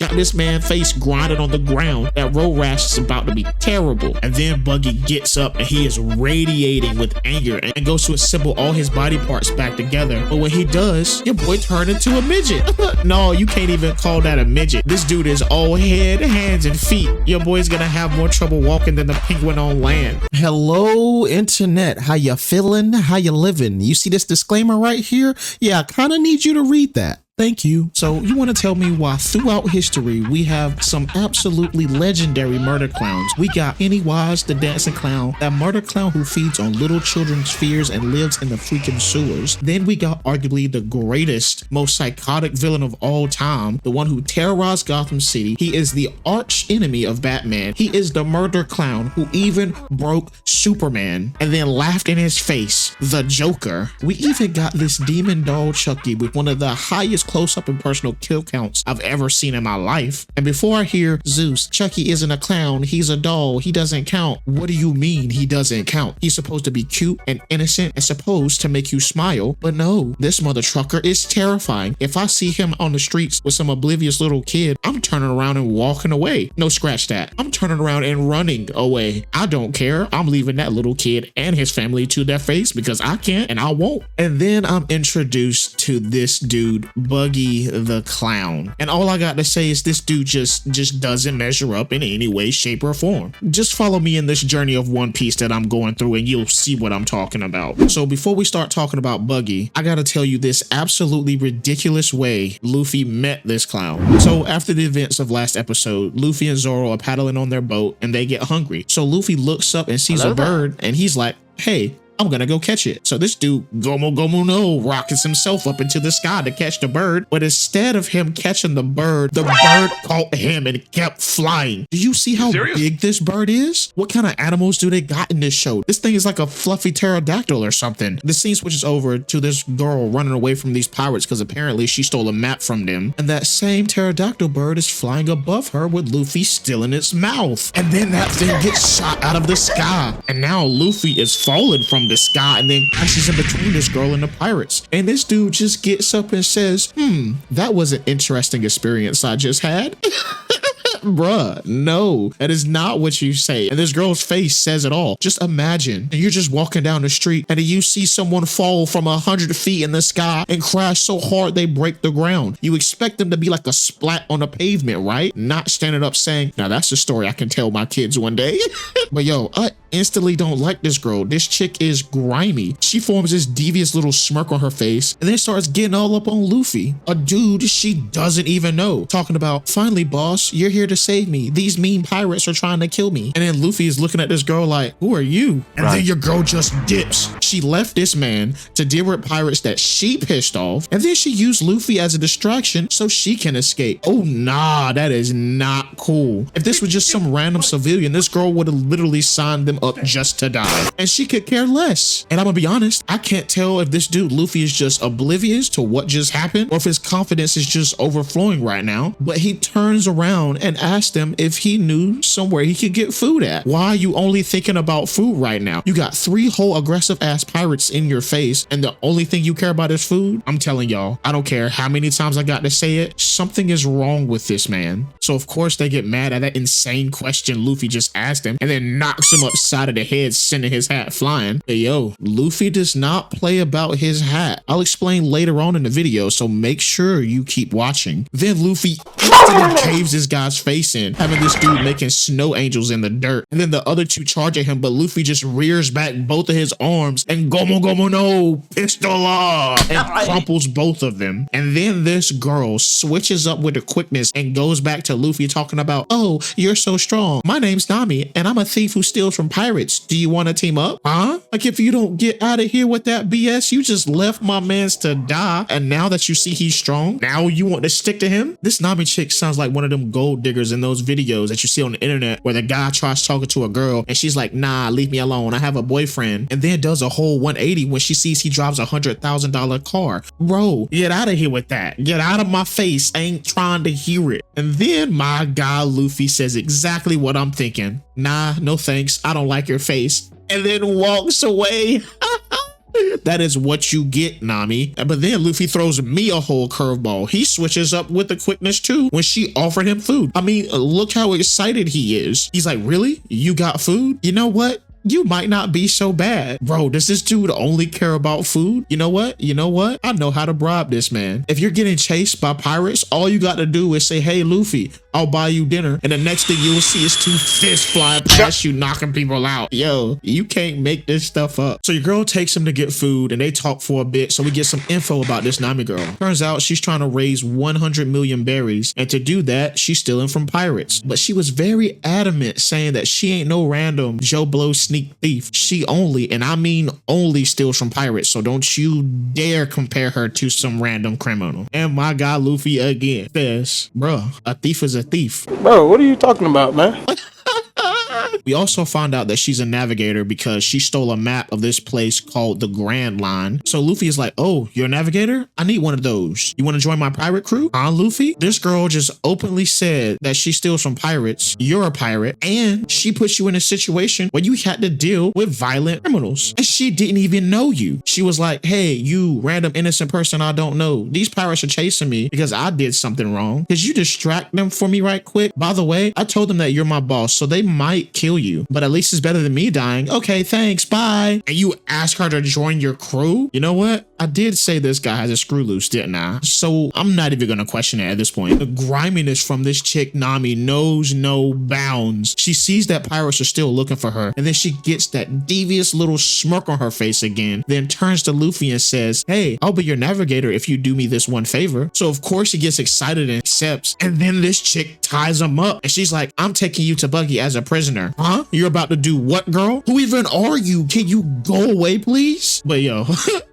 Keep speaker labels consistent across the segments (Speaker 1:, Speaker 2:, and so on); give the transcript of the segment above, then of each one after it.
Speaker 1: got this man's face grinding on the ground. That road rash is about to be terrible. And then Buggy gets up and he is radiating with anger and goes to assemble all his body parts back together. But when he does, your boy turned into a midget. No, you can't even call that a midget. This dude is all head, hands, and feet. Your boy's gonna have more trouble walking than the penguin on land. Hello, internet. How you feeling? How you living? You see this disclaimer right here? Yeah, I kind of need you to read that. Thank you. So you want to tell me why throughout history we have some absolutely legendary murder clowns? We got Pennywise the dancing clown, that murder clown who feeds on little children's fears and lives in the freaking sewers. Then we got arguably the greatest, most psychotic villain of all time, the one who terrorized Gotham City. He is the arch enemy of Batman. He is the murder clown who even broke Superman and then laughed in his face, the Joker. We even got this demon doll Chucky with one of the highest close-up and personal kill counts I've ever seen in my life. And before I hear Zeus, Chucky isn't a clown, he's a doll, he doesn't count. What do you mean he doesn't count? He's supposed to be cute and innocent and supposed to make you smile, but no, this mother trucker is terrifying. If I see him on the streets with some oblivious little kid, I'm turning around and walking away. No, scratch that. I'm turning around and running away. I don't care. I'm leaving that little kid and his family to their face because I can't and I won't. And then I'm introduced to this dude, Buggy the Clown. And all I got to say is this dude just doesn't measure up in any way, shape, or form. Just follow me in this journey of One Piece that I'm going through and you'll see what I'm talking about. So before we start talking about Buggy, I gotta tell you this absolutely ridiculous way Luffy met this clown. So after the events of last episode, Luffy and Zoro are paddling on their boat and they get hungry. So Luffy looks up and sees a bird and he's like, hey, I'm gonna go catch it. So this dude, Gomu Gomu no, rockets himself up into the sky to catch the bird. But instead of him catching the bird caught him and kept flying. Do you see how big this bird is? What kind of animals do they got in this show? This thing is like a fluffy pterodactyl or something. The scene switches over to this girl running away from these pirates because apparently she stole a map from them. And that same pterodactyl bird is flying above her with Luffy still in its mouth. And then that thing gets shot out of the sky. And now Luffy is falling from the sky and then crashes in between this girl and the pirates. And this dude just gets up and says, that was an interesting experience I just had. Bruh, no, that is not what you say. And this girl's face says it all. Just imagine you're just walking down the street and you see someone fall from 100 feet in the sky and crash so hard they break the ground. You expect them to be like a splat on the pavement, right? Not standing up saying, now that's a story I can tell my kids one day. But yo, I instantly don't like this girl. This chick is grimy. She forms this devious little smirk on her face and then starts getting all up on Luffy, a dude she doesn't even know, talking about, finally boss, you're here to save me. These mean pirates are trying to kill me. And then Luffy is looking at this girl like, who are you? And then your girl just dips. She left this man to deal with pirates that she pissed off, and then she used Luffy as a distraction so she can escape. Oh nah, that is not cool. If this was just some random civilian, this girl would have literally signed them up just to die, and she could care less. And I'm gonna be honest, I can't tell if this dude Luffy is just oblivious to what just happened or if his confidence is just overflowing right now. But he turns around and asks him if he knew somewhere he could get food at. Why are you only thinking about food right now? You got 3 whole aggressive ass pirates in your face and the only thing you care about is food? I'm telling y'all, I don't care how many times I got to say it, something is wrong with this man. So of course they get mad at that insane question Luffy just asked him and then knocks him upside of the head, sending his hat flying. But yo, Luffy does not play about his hat. I'll explain later on in the video, so make sure you keep watching. Then Luffy instantly caves this guy's face in, having this dude making snow angels in the dirt. And then the other 2 charge at him, but Luffy just rears back both of his arms and Gomu Gomu no, pistola, and crumples both of them. And then this girl switches up with the quickness and goes back to Luffy talking about, oh, you're so strong. My name's Nami and I'm a thief who steals from pirates. Do you want to team up? Huh? Like if you don't get out of here with that BS, you just left my mans to die. And now that you see he's strong, now you want to stick to him? This Nami chick sounds like one of them gold diggers in those videos that you see on the internet where the guy tries talking to a girl and she's like, nah, leave me alone, I have a boyfriend, and then does a whole 180 when she sees he drives $100,000 car. Bro, get out of here with that. Get out of my face. I ain't trying to hear it. And then my guy Luffy says exactly what I'm thinking. Nah, no thanks, I don't like your face, and then walks away. That is what you get, Nami. But then Luffy throws me a whole curveball. He switches up with the quickness too when she offered him food. I mean, look how excited he is. He's like, really? You got food? You know what? You might not be so bad. Bro, does this dude only care about food? You know what? You know what? I know how to bribe this man. If you're getting chased by pirates, all you got to do is say, hey, Luffy, I'll buy you dinner. And the next thing you will see is two fists flying past you, knocking people out. Yo, you can't make this stuff up. So your girl takes him to get food and they talk for a bit. So we get some info about this Nami girl. Turns out she's trying to raise 100 million berries. And to do that, she's stealing from pirates. But she was very adamant saying that she ain't no random Joe Blow sneak thief. She only, and I mean only, steals from pirates. So don't you dare compare her to some random criminal. And my guy Luffy again says, bruh, a thief is a thief.
Speaker 2: Bro, what are you talking about, man?
Speaker 1: We also found out that she's a navigator because she stole a map of this place called the Grand Line. So Luffy is like, oh, you're a navigator? I need one of those. You want to join my pirate crew? Huh, Luffy? This girl just openly said that she steals from pirates. You're a pirate. And she puts you in a situation where you had to deal with violent criminals. And she didn't even know you. She was like, hey, you random innocent person I don't know. These pirates are chasing me because I did something wrong. Could you distract them for me right quick? By the way, I told them that you're my boss, so they might kill you, but at least it's better than me dying. Okay, thanks, bye. And you ask her to join your crew? You know what? I did say this guy has a screw loose, didn't I? So I'm not even gonna question it at this point. The griminess from this chick Nami knows no bounds. She sees that pirates are still looking for her, and then she gets that devious little smirk on her face again, then turns to Luffy and says, hey, I'll be your navigator if you do me this one favor. So of course he gets excited and accepts, and then this chick ties him up, and she's like, I'm taking you to Buggy as a prisoner. Huh? You're about to do what, girl? Who even are you? Can you go away, please? But yo,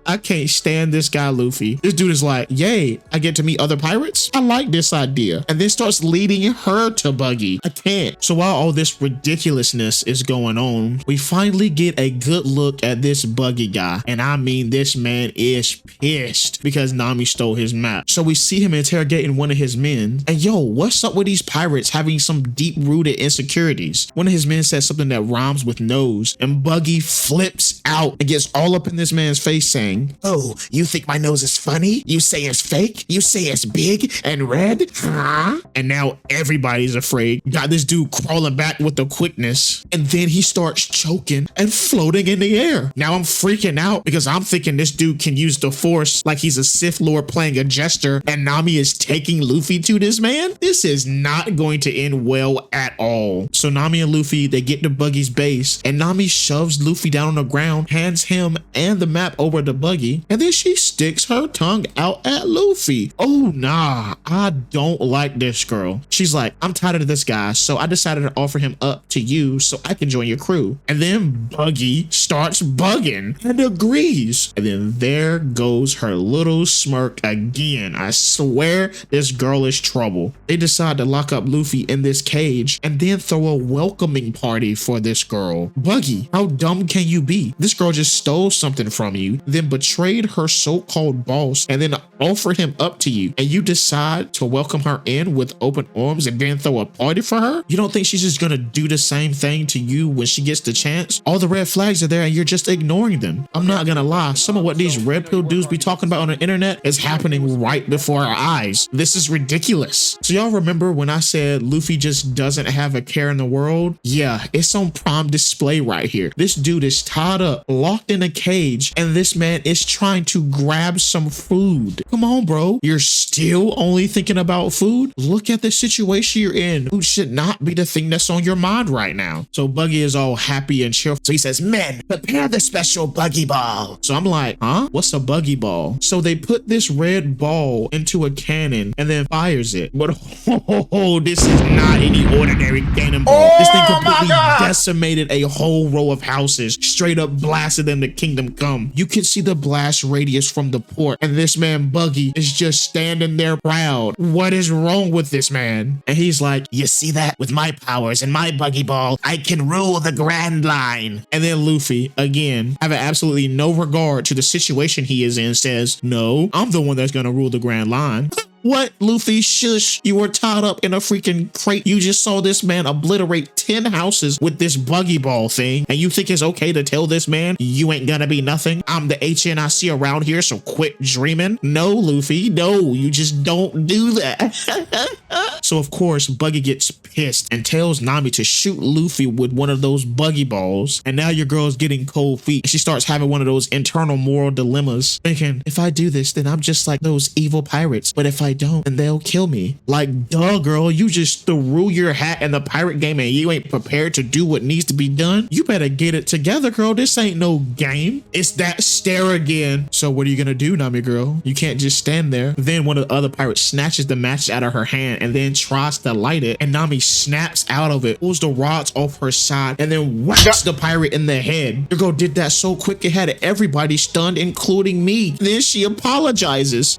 Speaker 1: I can't stand this guy Luffy. This dude is like, yay, I get to meet other pirates? I like this idea. And then starts leading her to Buggy. I can't. So while all this ridiculousness is going on, we finally get a good look at this Buggy guy. And I mean, this man is pissed because Nami stole his map. So we see him interrogating one of his men. And yo, what's up with these pirates having some deep-rooted insecurities? One of his men says something that rhymes with nose, and Buggy flips out and gets all up in this man's face saying, oh, you think my nose is funny? You say it's fake? You say it's big and red? Huh? And now everybody's afraid. Got this dude crawling back with the quickness, and then he starts choking and floating in the air. Now I'm freaking out because I'm thinking this dude can use the force like he's a Sith Lord playing a jester, and Nami is taking Luffy to this man? This is not going to end well at all. So Nami and Luffy, they get to Buggy's base, and Nami shoves Luffy down on the ground, hands him and the map over to Buggy, and then she sticks her tongue out at Luffy. Oh nah, I don't like this girl. She's like, I'm tired of this guy, so I decided to offer him up to you so I can join your crew. And then Buggy starts bugging and agrees. And then there goes her little smirk again. I swear this girl is trouble. They decide to lock up Luffy in this cage and then throw a welcoming party for this girl. Buggy, how dumb can you be? This girl just stole something from you, then betrayed her so-called boss, and then offered him up to you, and you decide to welcome her in with open arms and then throw a party for her? You don't think she's just gonna do the same thing to you when she gets the chance? All the red flags are there and you're just ignoring them. I'm not gonna lie, some of what these red pill dudes be talking about on the internet is happening right before our eyes. This is ridiculous. So y'all remember when I said Luffy just doesn't have a care in the world? Yeah, it's on prime display right here. This dude is tied up, locked in a cage, and this man is trying to grab some food. Come on, bro. You're still only thinking about food? Look at the situation you're in. Food should not be the thing that's on your mind right now. So Buggy is all happy and cheerful. So he says, men, prepare the special Buggy Ball. So I'm like, huh? What's a Buggy Ball? So they put this red ball into a cannon and then fires it. But this is not any ordinary cannonball. This thing completely decimated a whole row of houses, straight up blasted them to kingdom come. You can see the blast radius from the port, and this man Buggy is just standing there proud. What is wrong with this man? And he's like, you see that? With my powers and my Buggy Ball, I can rule the Grand Line. And then Luffy, again, having absolutely no regard to the situation he is in, says, no, I'm the one that's gonna rule the Grand Line. What, Luffy? Shush. You were tied up in a freaking crate. You just saw this man obliterate 10 houses with this buggy ball thing, and you think it's okay to tell this man you ain't gonna be nothing? I'm the HNIC around here, so quit dreaming. No, Luffy, no, you just don't do that. So of course, Buggy gets pissed and tells Nami to shoot Luffy with one of those buggy balls, and now your girl's getting cold feet. She starts having one of those internal moral dilemmas, thinking, if I do this, then I'm just like those evil pirates, but if I don't, then they'll kill me. Like, duh, girl, you just threw your hat in the pirate game and you ain't prepared to do what needs to be done. You better get it together, girl. This ain't no game. It's that stare again. So what are you gonna do, Nami girl? You can't just stand there. Then one of the other pirates snatches the match out of her hand and then tries to light it, and Nami snaps out of it, pulls the rods off her side, and then whacks the pirate in the head. Your girl did that so quick it had everybody stunned, including me. Then she apologizes.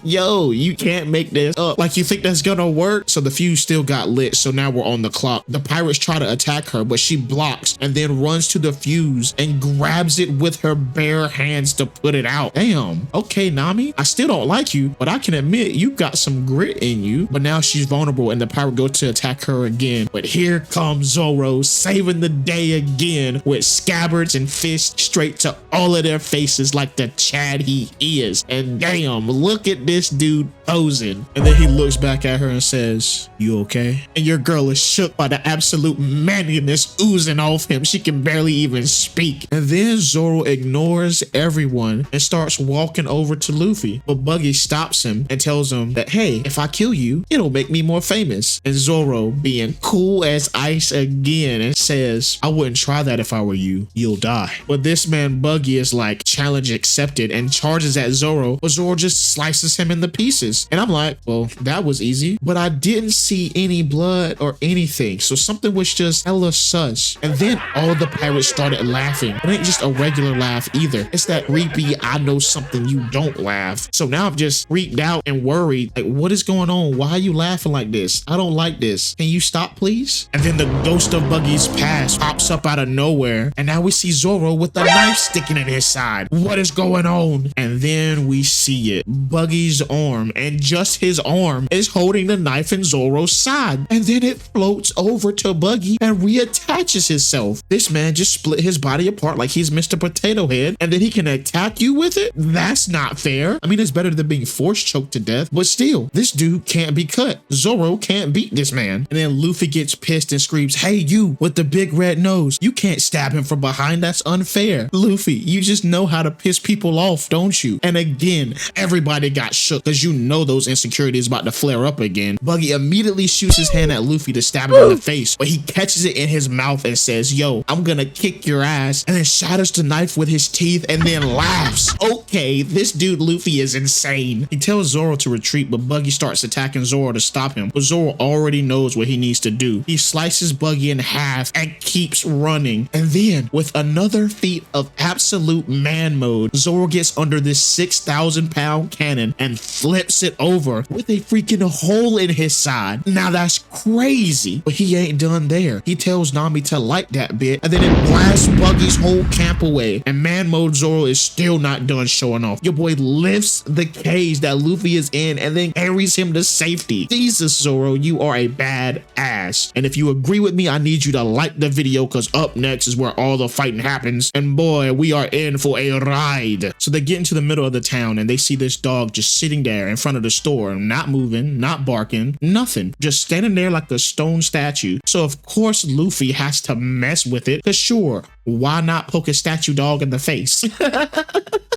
Speaker 1: Yo, you can't make this up. Like, you think that's gonna work? So the fuse still got lit, so now we're on the clock. The pirates try to attack her, but she blocks and then runs to the fuse and grabs it with her bare hands to put it out. Damn. Okay, Nami, I still don't like you, but I can admit you got some grit in you. But now she's vulnerable and the pirate goes to attack her again. But here comes Zoro, saving the day again with scabbards and fists straight to all of their faces like the Chad he is. And damn, look at this dude posing. And then he looks back at her and says, you okay? And your girl is shook by the absolute manliness oozing off him. She can barely even speak. And then Zoro ignores everyone and starts walking over to Luffy. But Buggy stops him and tells him that, hey, if I kill you, it'll make me more famous. And Zoro, being cool as ice again, and says, I wouldn't try that if I were you. You'll die. But this man Buggy is like, challenge accepted, and charges at Zoro, but Zoro just slices him in the pieces. And I'm like, well, that was easy. But I didn't see any blood or anything, so something was just hella sus. And then all the pirates started laughing. It ain't just a regular laugh either. It's that creepy, I know something you don't laugh. So now I'm just freaked out and worried. Like, what is going on? Why are you laughing like this? I don't like this. Can you stop, please? And then the ghost of Buggy's past pops up out of nowhere. And now we see Zoro with the knife sticking in his side. What is going on? And then we see it. Buggy's arm, and just his arm, is holding the knife in Zoro's side. And then it floats over to Buggy and reattaches itself. This man just split his body apart like he's Mr. Potato Head, and then he can attack you with it? That's not fair. I mean, it's better than being force choked to death, but still, this dude can't be cut. Zoro can't beat this man. And then Luffy gets pissed and screams, hey, you with the big red nose, you can't stab him from behind. That's unfair. Luffy, you just know how to piss people off, don't you? And again, everybody got shook because you know those insecurities about to flare up again. Buggy immediately shoots his hand at Luffy to stab him in the face, but he catches it in his mouth and says, yo, I'm gonna kick your ass, and then shatters the knife with his teeth and then laughs. Okay, this dude Luffy is insane. He tells Zoro to retreat, but Buggy starts attacking Zoro to stop him, but Zoro already knows what he needs to do. He slices Buggy in half and keeps running. And then, with another feat of absolute man mode, Zoro gets under this 6,000-pound cannon and flips it over with a freaking hole in his side. Now that's crazy, but he ain't done there. He tells Nami to light that bit, and then it blasts Buggy's whole camp away. And man mode Zoro is still not done showing off. Your boy lifts the cage that Luffy is in and then carries him to safety. Jesus, Zoro, you are a bad ass. And if you agree with me, I need you to like the video, because up next is where all the fighting happens. And boy, we are in for a ride. So they get into the middle of the town and they see this dog just sitting there in front of the store, not moving, not barking, nothing, just standing there like a stone statue. So of course Luffy has to mess with it, because sure, why not poke a statue dog in the face?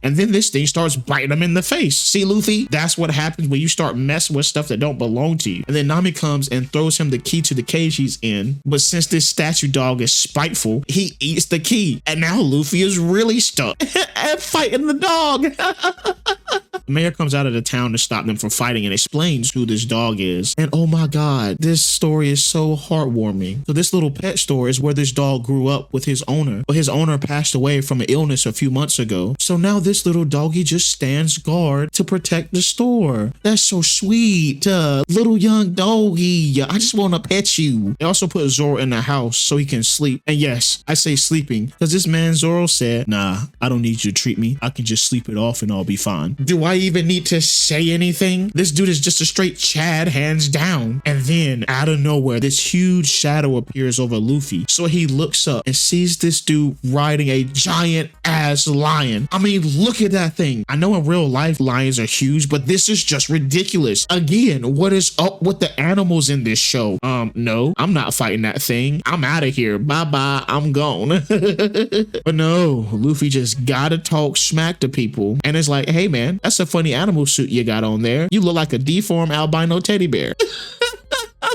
Speaker 1: And then this thing starts biting him in the face. See, Luffy, that's what happens when you start messing with stuff that don't belong to you. And then Nami comes and throws him the key to the cage he's in. But since this statue dog is spiteful, he eats the key. And now Luffy is really stuck and fighting the dog. The mayor comes out of the town to stop them from fighting and explains who this dog is. And oh my God, this story is so heartwarming. So this little pet store is where this dog grew up with his owner, but his owner passed away from an illness a few months ago. So now this little doggy just stands guard to protect the store. That's so sweet. Little young doggy, I just want to pet you. They also put Zoro in the house so he can sleep. And yes, I say sleeping because this man Zoro said, nah, I don't need you to treat me. I can just sleep it off and I'll be fine. Do I I even need to say anything? This dude is just a straight Chad, hands down. And then out of nowhere, this huge shadow appears over Luffy. So he looks up and sees this dude riding a giant ass lion. I mean, look at that thing. I know in real life lions are huge, but this is just ridiculous. Again, what is up with the animals in this show? No, I'm not fighting that thing. I'm out of here. Bye-bye. I'm gone. But no, Luffy just gotta talk smack to people. And it's like, hey man, that's a funny animal suit you got on there. You look like a deformed albino teddy bear.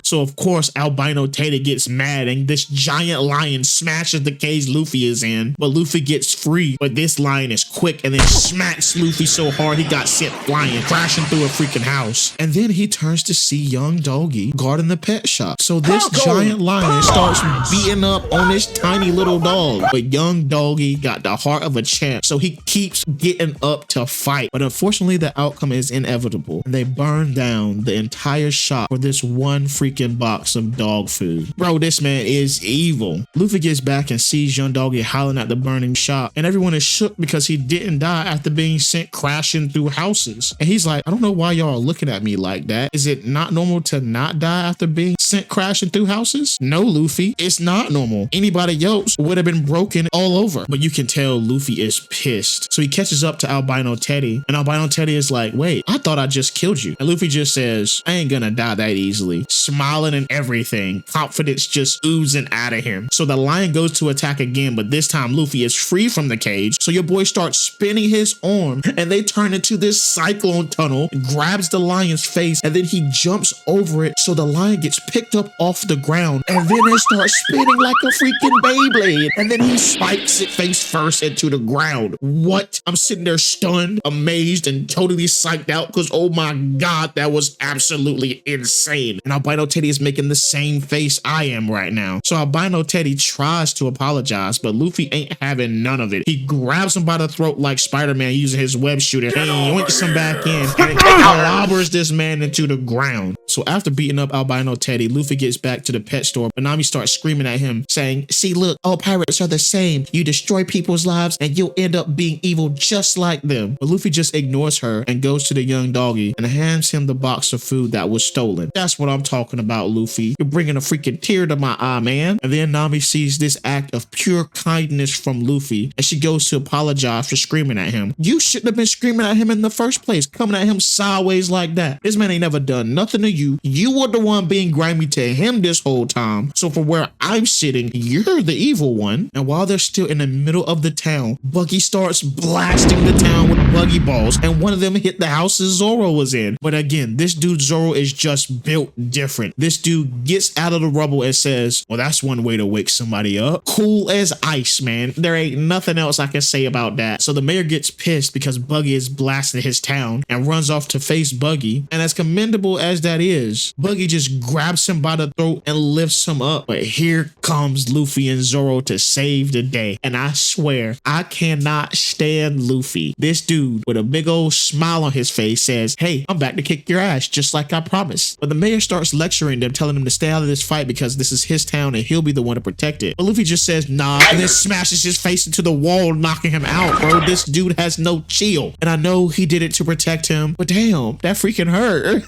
Speaker 1: So of course Albino Tata gets mad and this giant lion smashes the cage Luffy is in, but Luffy gets free. But this lion is quick and then smacks Luffy so hard he got sent flying, crashing through a freaking house. And then he turns to see young Doggy guarding the pet shop. So this giant lion starts beating up on this tiny little dog. But young Doggy got the heart of a champ, so he keeps getting up to fight. But unfortunately the outcome is inevitable. And they burn down the entire shop for this one freaking box of dog food. Bro, this man is evil. Luffy gets back and sees young Doggy howling at the burning shop, and everyone is shook because he didn't die after being sent crashing through houses. And he's like, I don't know why y'all are looking at me like that. Is it not normal to not die after being sent crashing through houses? No, Luffy, it's not normal. Anybody else would have been broken all over. But you can tell Luffy is pissed. So he catches up to Albino Teddy, and Albino Teddy is like, wait, I thought I just killed you. And Luffy just says, I ain't gonna die that easily. Smiling and everything, confidence just oozing out of him. So the lion goes to attack again, but this time Luffy is free from the cage. So your boy starts spinning his arm and they turn into this cyclone tunnel, grabs the lion's face, and then he jumps over it. So the lion gets picked up off the ground and then it starts spinning like a freaking Beyblade. And then he spikes it face first into the ground. What? I'm sitting there stunned, amazed, and totally psyched out because oh my God, that was absolutely insane. And Albino Teddy is making the same face I am right now. So Albino Teddy tries to apologize, but Luffy ain't having none of it. He grabs him by the throat like Spider-Man using his web shooter and yoinks him back in and clobbers this man into the ground. So after beating up Albino Teddy, Luffy gets back to the pet store, but Nami starts screaming at him saying, see, look, all pirates are the same. You destroy people's lives and you'll end up being evil just like them. But Luffy just ignores her and goes to the young Doggy and hands him the box of food that was stolen. That's what I'm talking about, Luffy. You're bringing a freaking tear to my eye, man. And then Nami sees this act of pure kindness from Luffy and she goes to apologize for screaming at him. You shouldn't have been screaming at him in the first place, coming at him sideways like that. This man ain't never done nothing to you. You were the one being grimy to him this whole time. So from where I'm sitting, you're the evil one. And while they're still in the middle of the town, Buggy starts blasting the town with buggy balls and one of them hit the house Zoro was in. But again, this dude Zoro is just built different. This dude gets out of the rubble and says, well, that's one way to wake somebody up. Cool as ice, man. There ain't nothing else I can say about that. So the mayor gets pissed because Buggy is blasting his town and runs off to face Buggy. And as commendable as that is, Buggy just grabs him by the throat and lifts him up. But here comes Luffy and Zoro to save the day. And I swear, I cannot stand Luffy. This dude with a big old smile on his face says, hey, I'm back to kick your ass just like I promised. But the mayor starts lecturing them, telling them to stay out of this fight because this is his town and he'll be the one to protect it. But Luffy just says, nah, and then smashes his face into the wall, knocking him out, bro. This dude has no chill. And I know he did it to protect him, but damn, that freaking hurt.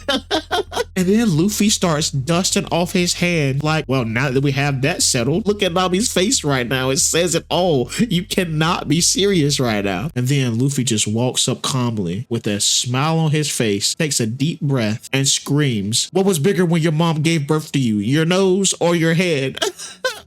Speaker 1: And then Luffy starts dusting off his hand like, well, now that we have that settled, look at Nami's face right now. It says it all. You cannot be serious right now. And then Luffy just walks up calmly with a smile on his face, takes a deep breath and screams, what was bigger when your mom gave birth to you, your nose or your head?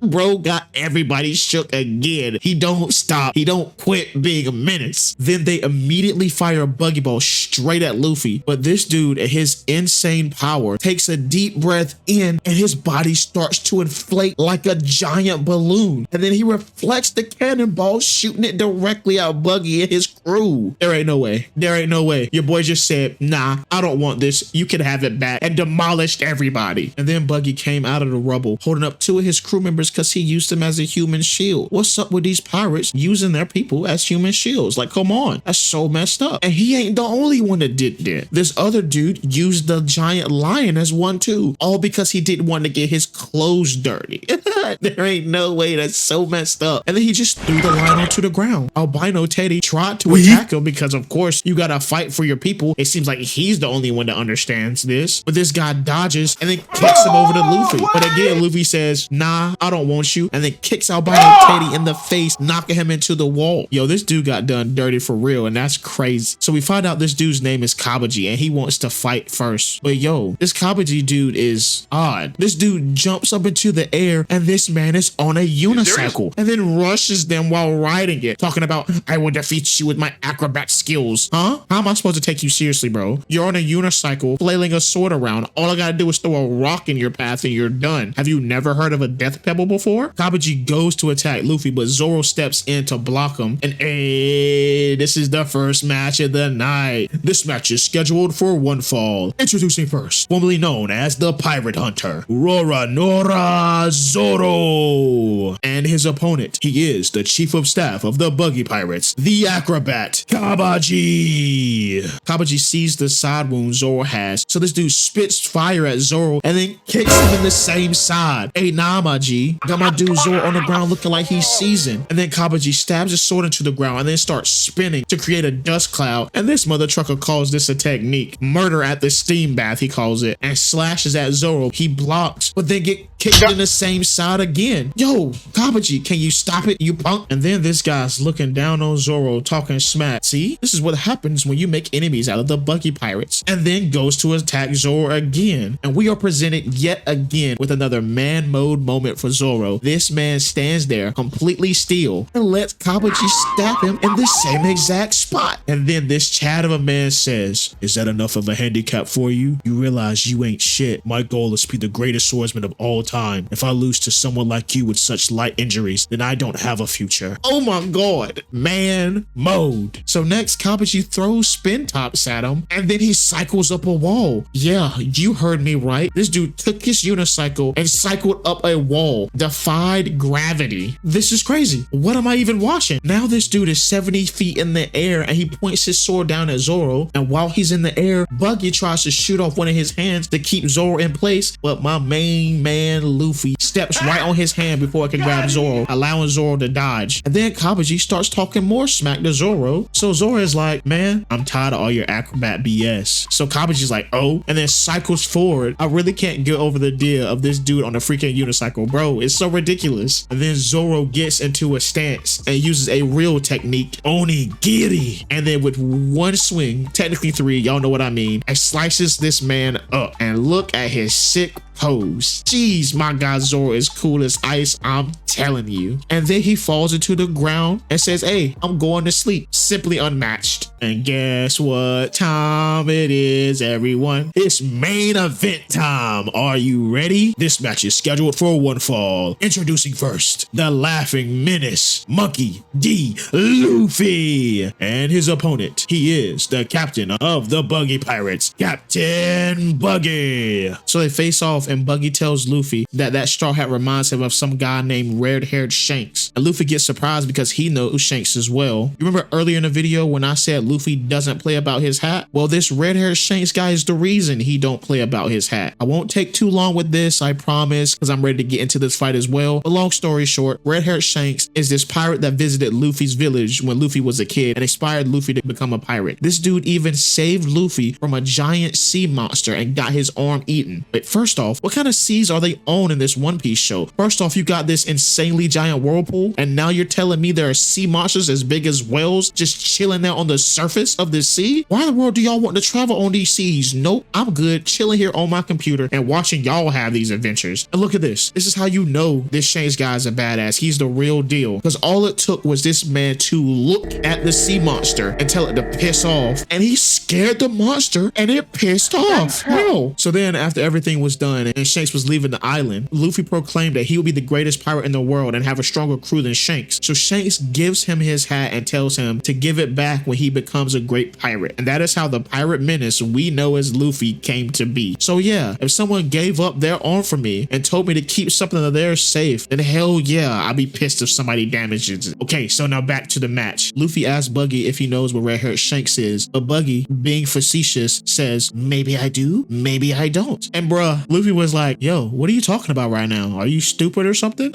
Speaker 1: Bro got everybody shook again. He don't stop. He don't quit being a menace. Then they immediately fire a buggy ball straight at Luffy. But this dude at his insane power takes a deep breath in and his body starts to inflate like a giant balloon. And then he reflects the cannonball, shooting it directly at Buggy and his crew. There ain't no way. There ain't no way. Your boy just said, nah, I don't want this. You can have it back, and demolished everybody. And then Buggy came out of the rubble holding up two of his crew members because he used them as a human shield. What's up with these pirates using their people as human shields? Like, come on. That's so messed up. And he ain't the only one that did that. This other dude used the giant lion as one too, all because he didn't want to get his clothes dirty. what? There ain't no way. That's so messed up. And then he just threw the line onto the ground. Albino Teddy tried to attack him because, of course, you gotta fight for your people. It seems like he's the only one that understands this. But this guy dodges and then kicks him over to Luffy. But again, Luffy says, nah, I don't want you. And then kicks Albino Teddy in the face, knocking him into the wall. Yo, this dude got done dirty for real, and that's crazy. So we find out this dude's name is Kabaji, and he wants to fight first. But yo, this Kabaji dude is odd. This dude jumps up into the air, and this man is on a unicycle, and then rushes them while riding it, talking about, I will defeat you with my acrobat skills. Huh? How am I supposed to take you seriously, bro? You're on a unicycle, flailing a sword around. All I gotta do is throw a rock in your path, and you're done. Have you never heard of a death pebble before? Kabaji goes to attack Luffy, but Zoro steps in to block him. And hey, this is the first match of the night. This match is scheduled for one fall. Introducing first, formerly known as the Pirate Hunter, Roronoa Zoro. And his opponent, he is the Chief of Staff of the Buggy Pirates, the Acrobat, Kabaji. Kabaji sees the side wound Zoro has, so this dude spits fire at Zoro and then kicks him in the same side. Hey, Namaji, got my dude Zoro on the ground looking like he's seasoned. And then Kabaji stabs his sword into the ground and then starts spinning to create a dust cloud. And this mother trucker calls this a technique. Murder at the steam bath, he calls it, and slashes at Zoro. He blocks, but then get kicked in the same side again. Yo, Kabaji, can you stop it, you punk? And then this guy's looking down on Zoro, talking smack. See, this is what happens when you make enemies out of the Buggy Pirates. And then goes to attack Zoro again. And we are presented yet again with another man mode moment for Zoro. This man stands there completely still and lets Kabaji stab him in the same exact spot. And then this Chad of a man says, is that enough of a handicap for you? You realize you ain't shit. My goal is to be the greatest swordsman of all time. If I lose to someone like you with such light injuries, then I don't have a future. Oh my god. Man mode. So next, Kabaji throws spin tops at him, and then he cycles up a wall. Yeah, you heard me right. This dude took his unicycle and cycled up a wall. Defied gravity. This is crazy. What am I even watching? Now this dude is 70 feet in the air, and he points his sword down at Zoro. And while he's in the air, Buggy tries to shoot off one of his hands to keep Zoro in place, but my main man Luffy steps right on his hand before it can grab Zoro, allowing Zoro to dodge. And then Kabaji starts talking more smack to Zoro. So Zoro is like, man, I'm tired of all your acrobat BS. So Kabaji's like, oh, and then cycles forward. I really can't get over the deal of this dude on a freaking unicycle, bro. It's so ridiculous. And then Zoro gets into a stance and uses a real technique, onigiri. And then with one swing, technically three, y'all know what I mean, and slices this man up. And look at his sick pose. Jeez, my guy Zoro is cool as ice, I'm telling you. And then he falls into the ground and says, hey, I'm going to sleep. Simply unmatched. And guess what time it is, everyone? It's main event time. Are you ready? This match is scheduled for one fall. Introducing first, the laughing menace, Monkey D. Luffy. And his opponent, he is the captain of the Buggy Pirates, Captain Buggy. So they face off, and Buggy tells Luffy that straw hat reminds him of some guy named red-haired Shanks. And Luffy gets surprised because he knows Shanks as well. You remember earlier in the video when I said Luffy doesn't play about his hat? Well, this red-haired Shanks guy is the reason he don't play about his hat. I won't take too long with this, I promise, because I'm ready to get into this fight as well. But long story short, red-haired Shanks is this pirate that visited Luffy's village when Luffy was a kid and inspired Luffy to become a pirate. This dude even saved Luffy from a giant sea monster and got his arm eaten. But first off, what kind of seas are they on in this One Piece show? First off, you got this insanely giant whirlpool, and now you're telling me there are sea monsters as big as whales just chilling there on the surface of the sea? Why in the world do y'all want to travel on these seas? Nope, I'm good chilling here on my computer and watching y'all have these adventures. And look at this. This is how you know this Shanks guy is a badass. He's the real deal. Because all it took was this man to look at the sea monster and tell it to piss off. And he scared the monster and it pissed off. No. So then after everything was done and Shanks was leaving the island, Luffy proclaimed that he would be the greatest pirate in the world and have a stronger crew than Shanks. So Shanks gives him his hat and tells him to give it back when he becomes a great pirate. And that is how the pirate menace we know as Luffy came to be. So yeah, if someone gave up their arm for me and told me to keep something of theirs safe, then hell yeah, I'd be pissed if somebody damages it. Okay, so now back to the match. Luffy asks Buggy if he knows where red-haired Shanks is, but Buggy, being facetious, says, maybe I do, maybe I don't. And bruh, Luffy was like, yo, what are you talking about right now? Are you stupid or something?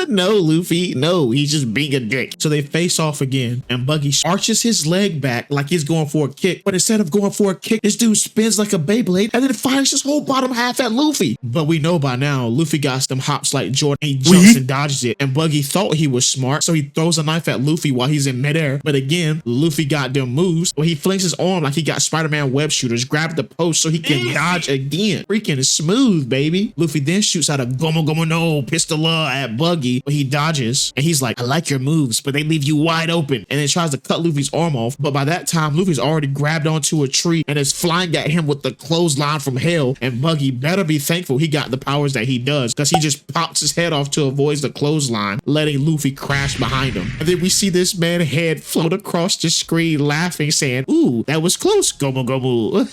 Speaker 1: No, Luffy, no, he's just being a dick. So they face off again, and Buggy arches his leg back like he's going for a kick, but instead of going for a kick, this dude spins like a Beyblade and then fires his whole bottom half at Luffy. But we know by now, Luffy got some hops like Jordan. He jumps and dodges it, and Buggy thought he was smart, so he throws a knife at Luffy while he's in midair. But again, Luffy got them moves where he flings his arm like he got Spider-Man web shooters, grabbed the post so he can dodge again. Freaking smooth, baby. Luffy then shoots out a Gomu Gomu no pistol at Buggy, but he dodges, and he's like, I like your moves, but they leave you wide open, and then tries to cut Luffy's arm off. But by that time, Luffy's already grabbed onto a tree and is flying at him with the clothesline from hell, and Buggy better be thankful he got the powers that he does, because he just pops his head off to avoid the clothesline, letting Luffy crash behind him. And then we see this man's head float across the screen laughing, saying, ooh, that was close, Gomu Gomu.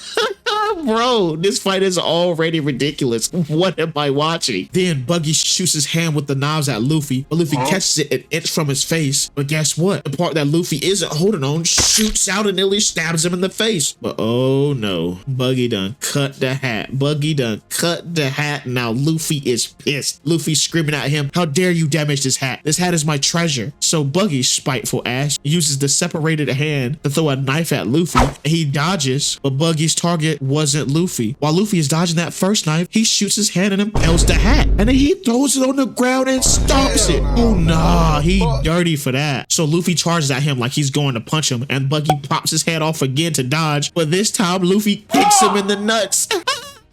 Speaker 1: Bro, this fight is already ridiculous. What am I watching? Then Buggy shoots his hand with the knives at Luffy, but Luffy catches it an inch from his face. But guess what? The part that Luffy isn't holding on shoots out and nearly stabs him in the face. But oh no, Buggy done cut the hat. Buggy done cut the hat. Now Luffy is pissed. Luffy screaming at him, how dare you damage this hat? This hat is my treasure. So Buggy's spiteful ass uses the separated hand to throw a knife at Luffy, and he dodges, but Buggy's target wasn't Luffy. While Luffy is dodging that first knife, he shoots his hand and impales the hat, and then he throws it on the ground and stomps it. Oh nah, he dirty for that. So Luffy charges at him like he's going to punch him, and Buggy pops his head off again to dodge, but this time Luffy kicks him in the nuts.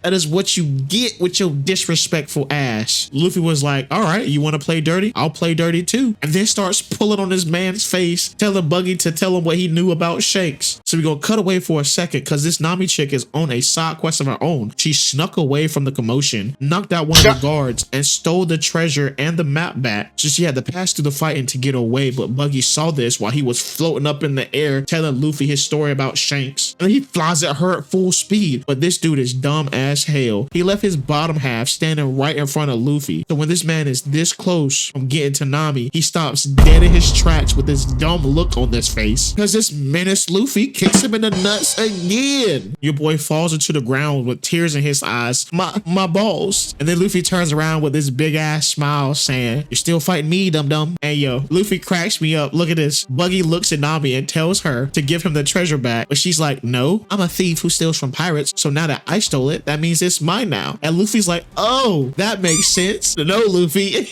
Speaker 1: That is what you get with your disrespectful ass. Luffy was like, all right, you want to play dirty? I'll play dirty too. And then starts pulling on this man's face, telling Buggy to tell him what he knew about Shanks. So we're going to cut away for a second because this Nami chick is on a side quest of her own. She snuck away from the commotion, knocked out one of the guards, and stole the treasure and the map back. So she had to pass through the fighting to get away, but Buggy saw this while he was floating up in the air, telling Luffy his story about Shanks. And he flies at her at full speed, but this dude is dumb ass hell. He left his bottom half standing right in front of Luffy. So when this man is this close from getting to Nami, he stops dead in his tracks with this dumb look on his face because this menace Luffy kicks him in the nuts again. Your boy falls into the ground with tears in his eyes. My balls. And then Luffy turns around with this big ass smile saying, you're still fighting me, dum dum. And yo, Luffy cracks me up. Look at this. Buggy looks at Nami and tells her to give him the treasure back, but she's like, no, I'm a thief who steals from pirates, so now that I stole it, that means it's mine now. And Luffy's like, oh, that makes sense. No, Luffy.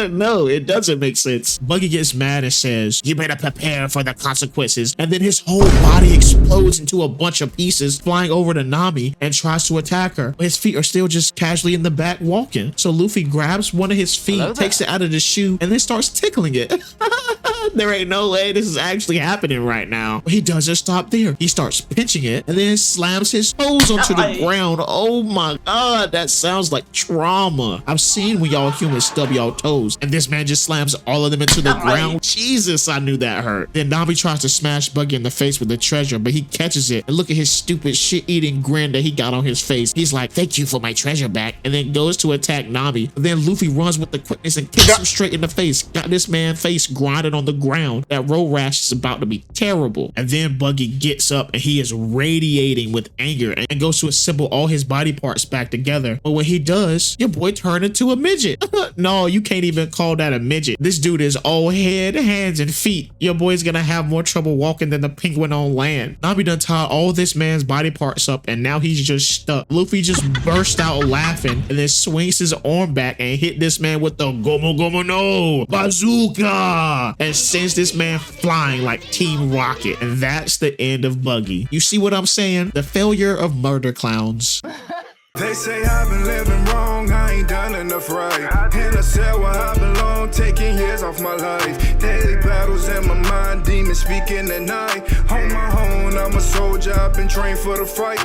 Speaker 1: No, it doesn't make sense. Buggy gets mad and says, you better prepare for the consequences. And then his whole body explodes into a bunch of pieces, flying over to Nami and tries to attack her. But his feet are still just casually in the back walking. So Luffy grabs one of his feet, takes it out of the shoe, and then starts tickling it. There ain't no way this is actually happening right now. He doesn't stop there. He starts pinching it and then slams his toes onto the ground. Oh my god, that sounds like trauma. I've seen when y'all humans stub y'all toes, and this man just slams all of them into the ground. Jesus, I knew that hurt. Then Nami tries to smash Buggy in the face with the treasure, but he catches it, and look at his stupid shit-eating grin that he got on his face. He's like, thank you for my treasure back, and then goes to attack Nami. But then Luffy runs with the quickness and kicks him straight in the face. Got this man's face grinded on the ground. That road rash is about to be terrible. And then Buggy gets up and he is radiating with anger and goes to assemble all his body parts back together. But when he does, your boy turned into a midget. No, you can't even call that a midget. This dude is all head, hands, and feet. Your boy's gonna have more trouble walking than the penguin on land. Nami done tied all this man's body parts up and now he's just stuck. Luffy just burst out laughing and then swings his arm back and hit this man with the Gomu Gomu no bazooka and sends this man flying like Team Rocket. And that's the end of Buggy. You see what I'm saying? The failure of murder clowns.
Speaker 3: They say I've been living wrong, I ain't done enough right. In a cell where I belong, taking years off my life. Daily battles in my mind, demons speaking at night. On my own, I'm a soldier, I've been trained for the fight.